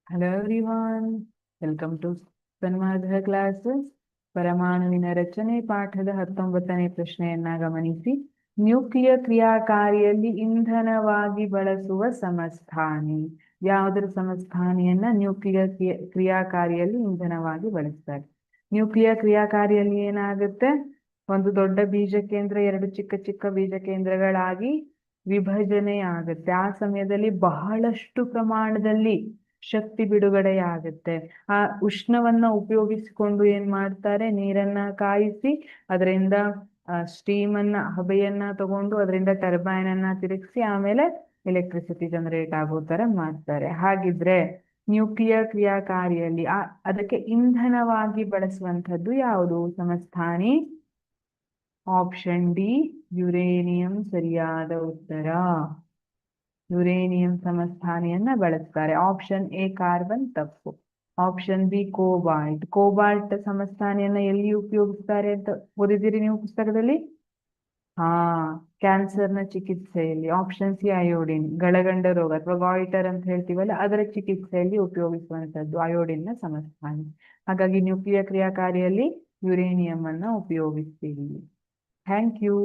Hello everyone, welcome to Sanmarga classes. ಪರಮಾಣುವಿನ ರಚನೆ ಪಾಠದ 19ನೇ ಪ್ರಶ್ನೆಯನ್ನ ಗಮನಿಸಿ. ನ್ಯೂಕ್ಲಿಯರ್ ಕ್ರಿಯಾಕಾರಿಯಲ್ಲಿ ಇಂಧನವಾಗಿ ಬಳಸುವ ಸಮಸ್ಥಾನಿ. ಯಾವುದರ ಸಮಸ್ಥಾನಿಯನ್ನ ನ್ಯೂಕ್ಲಿಯರ್ ಕ್ರಿಯಾಕಾರಿಯಲ್ಲಿ ಇಂಧನವಾಗಿ ಬಳಸ್ತಾರೆ? ನ್ಯೂಕ್ಲಿಯರ್ ಕ್ರಿಯಾಕಾರಿಯಲ್ಲಿ ಏನಾಗುತ್ತೆ? ಒಂದು ದೊಡ್ಡ ಬೀಜ ಕೇಂದ್ರ ಎರಡು ಚಿಕ್ಕ ಚಿಕ್ಕ ಬೀಜ ಕೇಂದ್ರಗಳಾಗಿ ವಿಭಜನೆ ಆಗುತ್ತೆ. ಆ ಸಮಯದಲ್ಲಿ ಬಹಳಷ್ಟು ಪ್ರಮಾಣದಲ್ಲಿ ಶಕ್ತಿ ಬಿಡುಗಡೆಯಾಗುತ್ತೆ. ಆ ಉಷ್ಣವನ್ನ ಉಪಯೋಗಿಸಿಕೊಂಡು ಏನ್ ಮಾಡ್ತಾರೆ, ನೀರನ್ನ ಕಾಯಿಸಿ ಅದರಿಂದ ಸ್ಟೀಮ್ ಅನ್ನ ಹಬೆಯನ್ನ ತಗೊಂಡು ಅದರಿಂದ ಟರ್ಬೈನ್ ಅನ್ನ ತಿರುಗಿಸಿ ಆಮೇಲೆ ಎಲೆಕ್ಟ್ರಿಸಿಟಿ ಜನರೇಟ್ ಆಗೋ ತರ ಮಾಡ್ತಾರೆ. ಹಾಗಿದ್ರೆ ನ್ಯೂಕ್ಲಿಯರ್ ಕ್ರಿಯಾಕಾರಿಯಲ್ಲಿ ಅದಕ್ಕೆ ಇಂಧನವಾಗಿ ಬಳಸುವಂಥದ್ದು ಯಾವುದು ಸಮಸ್ಥಾನಿ? ಆಪ್ಷನ್ ಡಿ ಯುರೇನಿಯಂ ಸರಿಯಾದ ಉತ್ತರ. ಯುರೇನಿಯಂ ಸಮಸ್ಥಾನಿಯನ್ನ ಬಳಸ್ತಾರೆ. ಆಪ್ಷನ್ ಎ ಕಾರ್ಬನ್ ತಪ್ಪು. Option B cobalt. ಕೋಬಾಲ್ಟ್ ಸಮಸ್ಥಾನಿಯನ್ನ ಎಲ್ಲಿ ಉಪಯೋಗಿಸ್ತಾರೆ ಅಂತ ಓದಿದ್ದೀರಿ ನೀವು ಪುಸ್ತಕದಲ್ಲಿ? ಕ್ಯಾನ್ಸರ್ನ ಚಿಕಿತ್ಸೆಯಲ್ಲಿ. Option C iodine. ಗಳಗಂಡ ರೋಗ ಅಥವಾ ಗಾಯ್ಟರ್ ಅಂತ ಹೇಳ್ತೀವಲ್ಲ ಅದರ ಚಿಕಿತ್ಸೆಯಲ್ಲಿ ಉಪಯೋಗಿಸುವಂತದ್ದು ಅಯೋಡಿನ್ ನ ಸಮಸ್ಥಾನಿ. ಹಾಗಾಗಿ ನ್ಯೂಕ್ಲಿಯರ್ ಕ್ರಿಯಾಕಾರಿಯಲ್ಲಿ ಯುರೇನಿಯಂ ಅನ್ನ ಉಪಯೋಗಿಸ್ತೀವಿ. Thank you.